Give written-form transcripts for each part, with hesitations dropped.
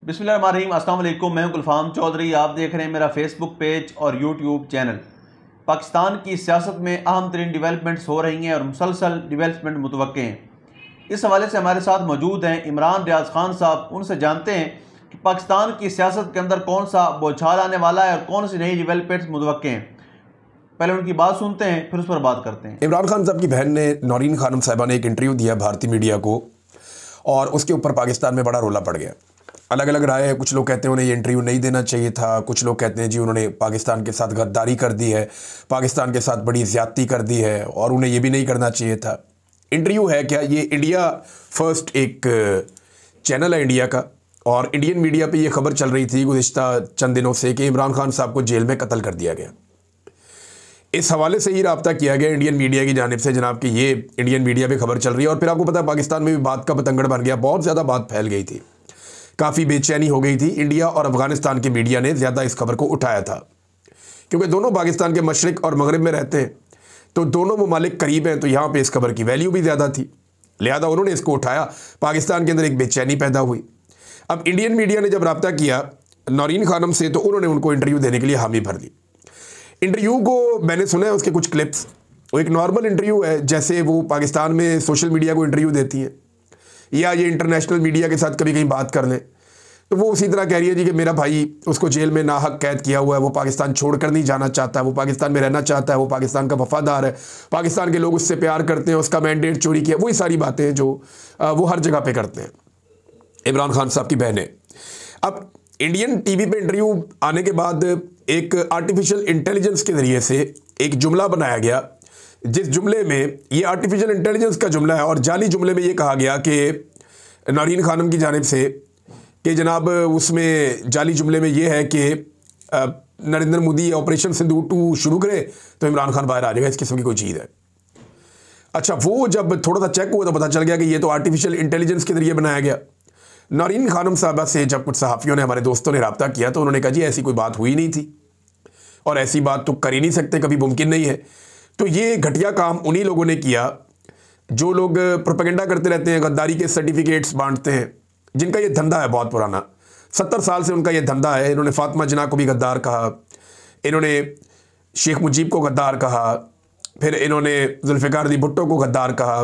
बिस्मिल्लाहिर्रहमानिर्रहीम, अस्सलाम वालेकुम। मैं हूं गुलफाम चौधरी। आप देख रहे हैं मेरा फेसबुक पेज और यूट्यूब चैनल। पाकिस्तान की सियासत में अहम तरीन डिवेलपमेंट्स हो रही हैं और मुसलसल डिवेलपमेंट मुतवक्के हैं। इस हवाले से हमारे साथ मौजूद हैं इमरान रियाज खान साहब। उनसे जानते हैं कि पाकिस्तान की सियासत के अंदर कौन सा बौछार आने वाला है और कौन सी नई डिवेलपमेंट्स मुतवक्के हैं। पहले उनकी बात सुनते हैं, फिर उस पर बात करते हैं। इमरान खान साहब की बहन ने नौरीन खानम साहिबा ने एक इंटरव्यू दिया भारतीय मीडिया को और उसके ऊपर पाकिस्तान में बड़ा रोला पड़ गया। अलग अलग राय है। कुछ लोग कहते हैं उन्हें ये इंटरव्यू नहीं देना चाहिए था, कुछ लोग कहते हैं जी उन्होंने पाकिस्तान के साथ गद्दारी कर दी है, पाकिस्तान के साथ बड़ी ज़्यादती कर दी है और उन्हें ये भी नहीं करना चाहिए था। इंटरव्यू है क्या? ये इंडिया फर्स्ट एक चैनल है इंडिया का, और इंडियन मीडिया पे ये खबर चल रही थी गुज़िश्ता चंद दिनों से कि इमरान खान साहब को जेल में कत्ल कर दिया गया। इस हवाले से ही राब्ता किया गया इंडियन मीडिया की जानिब से जनाब कि ये इंडियन मीडिया पे खबर चल रही है। और फिर आपको पता है पाकिस्तान में भी बात का बतंगड़ बन गया, बहुत ज़्यादा बात फैल गई थी, काफ़ी बेचैनी हो गई थी। इंडिया और अफगानिस्तान के मीडिया ने ज़्यादा इस खबर को उठाया था क्योंकि दोनों पाकिस्तान के मशरिक़ और मगरिब में रहते हैं, तो दोनों ममालिक करीब हैं, तो यहाँ पे इस खबर की वैल्यू भी ज़्यादा थी, लिहाजा उन्होंने इसको उठाया। पाकिस्तान के अंदर एक बेचैनी पैदा हुई। अब इंडियन मीडिया ने जब रब्ता किया नौरीन खानम से, तो उन्होंने उनको इंटरव्यू देने के लिए हामी भर दी। इंटरव्यू को मैंने सुना है, उसके कुछ क्लिप्स। वो एक नॉर्मल इंटरव्यू है, जैसे वो पाकिस्तान में सोशल मीडिया को इंटरव्यू देती हैं या ये इंटरनेशनल मीडिया के साथ कभी कहीं बात कर लें, तो वो उसी तरह कह रही है जी कि मेरा भाई उसको जेल में नाहक कैद किया हुआ है, वो पाकिस्तान छोड़कर नहीं जाना चाहता, वो पाकिस्तान में रहना चाहता है, वो पाकिस्तान का वफादार है, पाकिस्तान के लोग उससे प्यार करते हैं, उसका मैंडेट चोरी किया। वही सारी बातें हैं जो वो हर जगह पे करते हैं इमरान खान साहब की बहनें। अब इंडियन टीवी पे इंटरव्यू आने के बाद एक आर्टिफिशियल इंटेलिजेंस के ज़रिए से एक जुमला बनाया गया, जिस जुमले में ये आर्टिफिशियल इंटेलिजेंस का जुमला है और जाली जुमले में ये कहा गया कि नौरीन खानम की जानिब से कि जनाब उसमें जाली जुमले में ये है कि नरेंद्र मोदी ऑपरेशन सिंदूर 2 शुरू करे तो इमरान खान बाहर आ जाएगा, इस किस्म की कोई चीज़ है। अच्छा, वो जब थोड़ा सा चेक हुआ तो पता चल गया कि ये तो आर्टिफिशियल इंटेलिजेंस के ज़रिए बनाया गया। नौरीन खानम साहबा से जब कुछ सहाफ़ियों ने, हमारे दोस्तों ने रब्ता किया, तो उन्होंने कहा जी ऐसी कोई बात हुई नहीं थी और ऐसी बात तो कर ही नहीं सकते, कभी मुमकिन नहीं है। तो ये घटिया काम उन्हीं लोगों ने किया जो लोग प्रोपेगेंडा करते रहते हैं, गद्दारी के सर्टिफिकेट्स बांटते हैं, जिनका ये धंधा है बहुत पुराना, 70 साल से उनका ये धंधा है। इन्होंने फातिमा जिन्ना को भी गद्दार कहा, इन्होंने शेख मुजीब को गद्दार कहा, फिर इन्होंने जुल्फ़िकार अली भुट्टो को गद्दार कहा,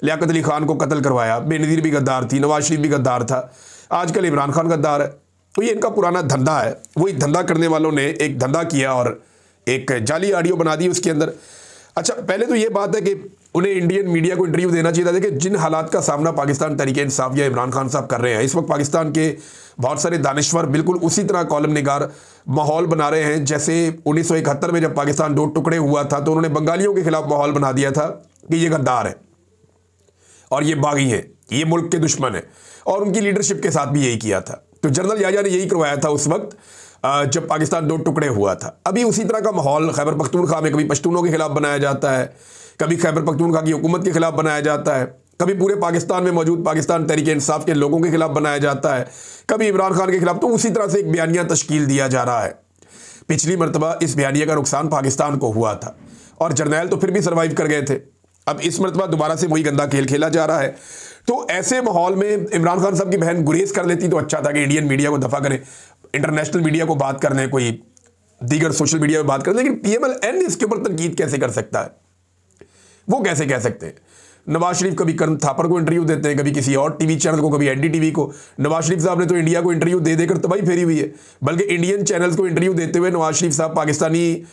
लियाकत अली खान को कत्ल करवाया, बेनज़ीर भी गद्दार थी, नवाज शरीफ भी गद्दार था, आजकल इमरान खान गद्दार है। तो ये इनका पुराना धंधा है। वही धंधा करने वालों ने एक धंधा किया और एक जाली ऑडियो बना दी उसके अंदर। अच्छा, पहले तो ये बात है कि उन्हें इंडियन मीडिया को इंटरव्यू देना चाहिए था। देखिए, जिन हालात का सामना पाकिस्तान तहरीक-ए-इंसाफ या इमरान खान साहब कर रहे हैं, इस वक्त पाकिस्तान के बहुत सारे दानिश्वर बिल्कुल उसी तरह कॉलम निगार माहौल बना रहे हैं जैसे 1971 में जब पाकिस्तान 2 टुकड़े हुआ था, तो उन्होंने बंगालियों के खिलाफ माहौल बना दिया था कि ये गद्दार है और ये बागी हैं, ये मुल्क के दुश्मन है, और उनकी लीडरशिप के साथ भी यही किया था। तो जनरल याया ने यही करवाया था उस वक्त जब पाकिस्तान 2 टुकड़े हुआ था। अभी उसी तरह का माहौल खैबर पख्तूनख्वा में कभी पश्तूनों के खिलाफ बनाया जाता है, कभी खैबर पख्तूनख्वा की हुकूमत के खिलाफ बनाया जाता है, कभी पूरे पाकिस्तान में मौजूद पाकिस्तान तहरीक-ए-इंसाफ के लोगों के खिलाफ बनाया जाता है, कभी इमरान खान के खिलाफ। तो उसी तरह से एक बयानिया तश्कील दिया जा रहा है। पिछली मरतबा इस बयानिया का नुकसान पाकिस्तान को हुआ था और जर्नैल तो फिर भी सर्वाइव कर गए थे। अब इस मरतबा दोबारा से वही गंदा खेल खेला जा रहा है। तो ऐसे माहौल में इमरान खान साहब की बहन गुरेज कर लेती तो अच्छा था कि इंडियन मीडिया को दफा करें, इंटरनेशनल मीडिया को बात कर लें, कोई दीगर सोशल मीडिया में बात कर लें। लेकिन PMLN इसके ऊपर तनकीद कैसे कर सकता है? वो कैसे कह सकते हैं? नवाज शरीफ कभी करण थापर को इंटरव्यू देते हैं, कभी किसी और टीवी चैनल को, कभी NDTV को। नवाज शरीफ साहब ने तो इंडिया को इंटरव्यू दे देकर तबाही फेरी हुई है, बल्कि इंडियन चैनल्स को इंटरव्यू देते हुए नवाज शरीफ साहब पाकिस्तानी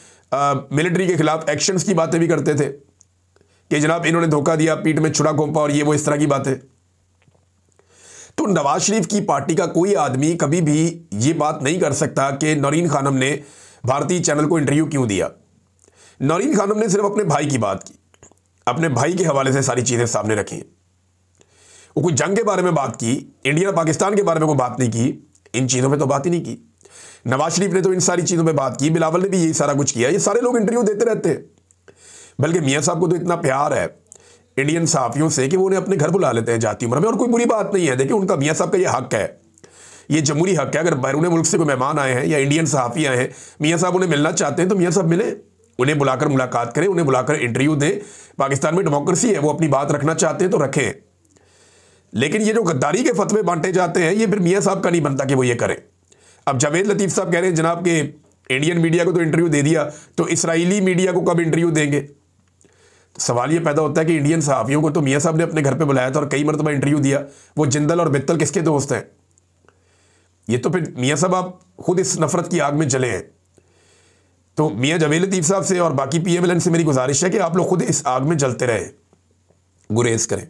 मिलिट्री के खिलाफ एक्शंस की बातें भी करते थे कि जनाब इन्होंने धोखा दिया, पीठ में छुरा घोंपा और ये वो इस तरह की बातें। तो नवाज शरीफ की पार्टी का कोई आदमी कभी भी ये बात नहीं कर सकता कि नौरीन खानम ने भारतीय चैनल को इंटरव्यू क्यों दिया। नौरीन खानम ने सिर्फ अपने भाई की बात की, अपने भाई के हवाले से सारी चीज़ें सामने रखी। वो कोई जंग के बारे में बात की, इंडिया पाकिस्तान के बारे में कोई बात नहीं की, इन चीज़ों में तो बात ही नहीं की। नवाज शरीफ ने तो इन सारी चीज़ों में बात की, बिलावल ने भी यही सारा कुछ किया। ये सारे लोग इंटरव्यू देते रहते हैं, बल्कि मियाँ साहब को तो इतना प्यार है इंडियन सहाफ़ियों से कि वो उन्हें अपने घर बुला लेते हैं जाती उम्र में, और कोई बुरी बात नहीं है। देखिए, उनका मियाँ साहब का ये हक है, ये जमहूरी हक है। अगर बैरून मुल्क से कोई मेहमान आए हैं या इंडियन सहाफ़ी आए हैं, मियाँ साहब उन्हें मिलना चाहते हैं तो मियाँ साहब मिले, उन्हें बुलाकर मुलाकात करें, उन्हें बुलाकर इंटरव्यू दें। पाकिस्तान में डेमोक्रेसी है, वो अपनी बात रखना चाहते हैं तो रखें। लेकिन ये जो गद्दारी के फतवे बांटे जाते हैं, ये फिर मियाँ साहब का नहीं बनता कि वो ये करें। अब जावेद लतीफ़ साहब कह रहे हैं जनाब के इंडियन मीडिया को तो इंटरव्यू दे दिया, तो इसराइली मीडिया को कब इंटरव्यू देंगे? तो सवाल ये पैदा होता है कि इंडियन सहाफ़ियों को तो मियाँ साहब ने अपने घर पे बुलाया था और कई मरतबा इंटरव्यू दिया। वो जिंदल और बित्तल किसके दोस्त हैं? ये तो फिर मियाँ साहब आप खुद इस नफरत की आग में जले हैं। तो मियाँ जावेद लतीफ़ साहब से और बाकी PMLN से मेरी गुजारिश है कि आप लोग खुद इस आग में जलते रहे, गुरेज करें।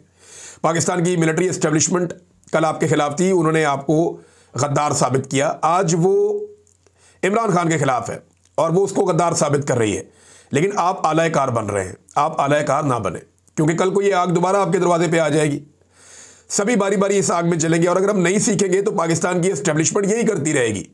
पाकिस्तान की मिलिट्री एस्टेब्लिशमेंट कल आपके खिलाफ थी, उन्होंने आपको गद्दार साबित किया। आज वो इमरान खान के खिलाफ है और वो उसको गद्दार साबित कर रही है, लेकिन आप आलाकार बन रहे हैं। आप आलाकार ना बने, क्योंकि कल को ये आग दोबारा आपके दरवाजे पे आ जाएगी। सभी बारी बारी इस आग में जलेंगे और अगर हम नहीं सीखेंगे तो पाकिस्तान की एस्टेब्लिशमेंट यही करती रहेगी,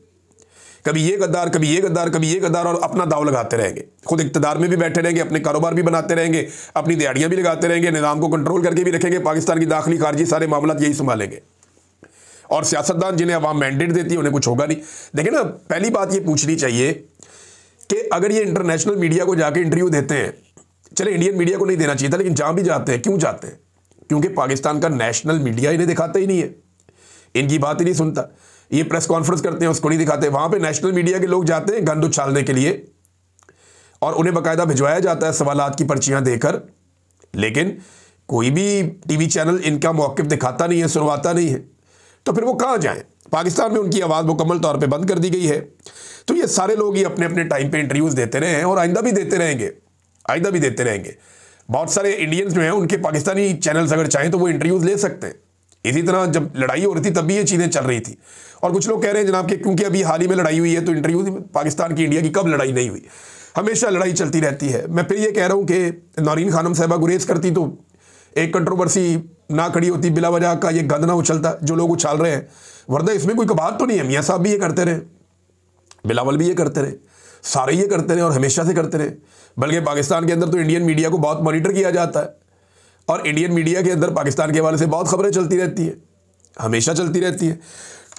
कभी ये गद्दार, कभी ये गद्दार, कभी ये गद्दार, और अपना दाव लगाते रहेंगे। खुद इक़्तिदार में भी बैठे रहेंगे, अपने कारोबार भी बनाते रहेंगे, अपनी दिहाड़ियाँ भी लगाते रहेंगे, निज़ाम को कंट्रोल करके भी रखेंगे, पाकिस्तान की दाखिली खारजी सारे मामला यही संभालेंगे। और सियासतदान जिन्हें अवाम मैंडेट देती है उन्हें कुछ होगा नहीं। देखिए ना, पहली बात ये पूछनी चाहिए कि अगर ये इंटरनेशनल मीडिया को जाके इंटरव्यू देते हैं, चले इंडियन मीडिया को नहीं देना चाहिए था, लेकिन जहाँ भी जाते हैं, क्यों जाते हैं? क्योंकि पाकिस्तान का नेशनल मीडिया इन्हें दिखाता ही नहीं है, इनकी बात ही नहीं सुनता। ये प्रेस कॉन्फ्रेंस करते हैं, उसको नहीं दिखाते। वहाँ पे नेशनल मीडिया के लोग जाते हैं गंद उछालने के लिए और उन्हें बाकायदा भिजवाया जाता है सवालात की पर्चियाँ देकर, लेकिन कोई भी टीवी चैनल इनका मौक़िफ़ दिखाता नहीं है, सुनवाता नहीं है। तो फिर वो कहाँ जाएँ? पाकिस्तान में उनकी आवाज़ मुकम्मल तौर पे बंद कर दी गई है। तो ये सारे लोग ही अपने अपने टाइम पे इंटरव्यूज़ देते रहे हैं और आइंदा भी देते रहेंगे, आइंदा भी देते रहेंगे। बहुत सारे इंडियंस जो हैं उनके पाकिस्तानी चैनल्स अगर चाहें तो वो इंटरव्यूज़ ले सकते हैं। इसी तरह जब लड़ाई हो रही थी तब भी ये चीज़ें चल रही थी। और कुछ लोग कह रहे हैं जनाब कि क्योंकि अभी हाल ही में लड़ाई हुई है तो इंटरव्यू पाकिस्तान की इंडिया की कब लड़ाई नहीं हुई? हमेशा लड़ाई चलती रहती है। मैं फिर ये कह रहा हूँ कि नौरीन खानम साहिबा गुरेज करती तो एक कंट्रोवर्सी ना खड़ी होती, बिला वजह का ये गंद ना उछलता जो लोग उछाल रहे हैं। वरना इसमें कोई कबात तो नहीं है। मियाँ साहब भी ये करते रहे, बिलावल भी ये करते रहे, सारे ये करते रहे और हमेशा से करते रहे। बल्कि पाकिस्तान के अंदर तो इंडियन मीडिया को बहुत मॉनिटर किया जाता है और इंडियन मीडिया के अंदर पाकिस्तान के हवाले से बहुत खबरें चलती रहती हैं, हमेशा चलती रहती है।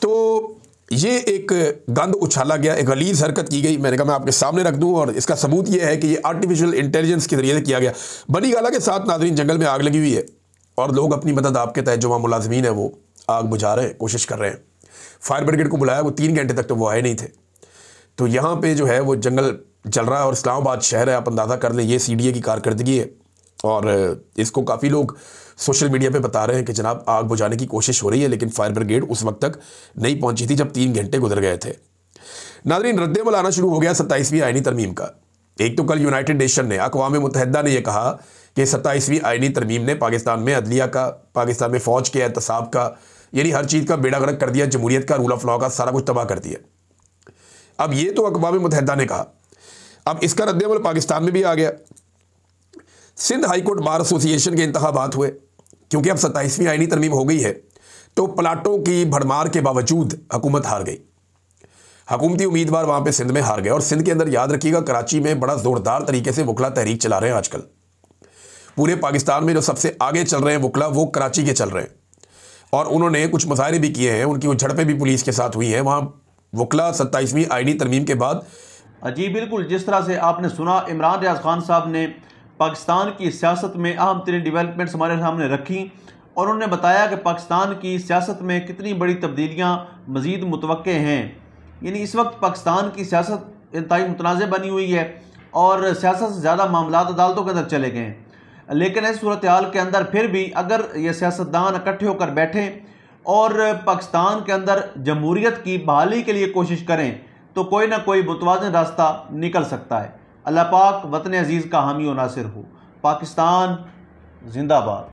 तो ये एक गंद उछाला गया, एक गलीज़ हरकत की गई। मैंने कहा मैं आपके सामने रख दूं और इसका सबूत ये है कि ये आर्टिफिशियल इंटेलिजेंस के जरिए से किया गया। बनी गाला के साथ नाज़रीन जंगल में आग लगी हुई है और लोग अपनी मदद आपके तहत जो वहाँ मुलाजमीन है वो आग बुझा रहे हैं, कोशिश कर रहे हैं। फायर ब्रिगेड को बुलाया, वो 3 घंटे तक तो वो आए नहीं थे। तो यहाँ पे जो है वो जंगल जल रहा है और इस्लामाबाद शहर है, आप अंदाज़ा कर लें ये CDA की कारकर्दगी है। और इसको काफ़ी लोग सोशल मीडिया पे बता रहे हैं कि जनाब आग बुझाने की कोशिश हो रही है, लेकिन फायर ब्रिगेड उस वक्त तक नहीं पहुंची थी जब 3 घंटे गुजर गए थे। नाज़रीन, रद्द-ए-अमल आना शुरू हो गया 27वीं आईनी तरमीम का। एक तो कल यूनाइटेड नेशन ने, अक़वाम मुत्तहिदा ने यह कहा कि 27वीं आईनी तरमीम ने पाकिस्तान में अदलिया का, पाकिस्तान में फ़ौज के एहतसाब का, यानी हर चीज़ का बेड़ा गर्क कर दिया, जमहूरियत का, रूल ऑफ लॉ का, सारा कुछ तबाह कर दिया। अब ये तो अक़वाम मुत्तहिदा ने कहा, अब इसका रद्द-ए-अमल पाकिस्तान में भी आ गया। Sindh high court bar association के इंतखाबात हुए, क्योंकि अब 27वीं आईनी तरमीम हो गई है तो प्लाटों की भरमार के बावजूद हुकूमत हार गई। हुकूमती उम्मीदवार वहाँ पे सिंध में हार गए। और सिंध के अंदर याद रखिएगा, कराची में बड़ा ज़ोरदार तरीके से वकला तहरीक चला रहे हैं आजकल। पूरे पाकिस्तान में जो सबसे आगे चल रहे हैं वकला, वो कराची के चल रहे हैं और उन्होंने कुछ मुजाहरे भी किए हैं, उनकी वो झड़पें भी पुलिस के साथ हुई हैं वहाँ वकला 27वीं आईनी तरमीम के बाद। जी बिल्कुल, जिस तरह से आपने सुना, इमरान रियाज खान साहब ने पाकिस्तान की सियासत में अहम तरीन डेवलपमेंट्स हमारे सामने रखी और उन्होंने बताया कि पाकिस्तान की सियासत में कितनी बड़ी तब्दीलियाँ मज़ीद मुतवक्के हैं। यानी इस वक्त पाकिस्तान की सियासत इंतहाई मुतनाज़ बनी हुई है और सियासत से ज़्यादा मामलात अदालतों के अंदर चले गए हैं। लेकिन इस सूरत हाल के अंदर फिर भी अगर ये सियासतदान इकट्ठे होकर बैठें और पाकिस्तान के अंदर जमहूरियत की बहाली के लिए कोशिश करें तो कोई ना कोई मुतवाज़िन रास्ता निकल सकता है। अल्लाह पाक वतन अजीज़ का हामी और नासिर हो। पाकिस्तान जिंदाबाद।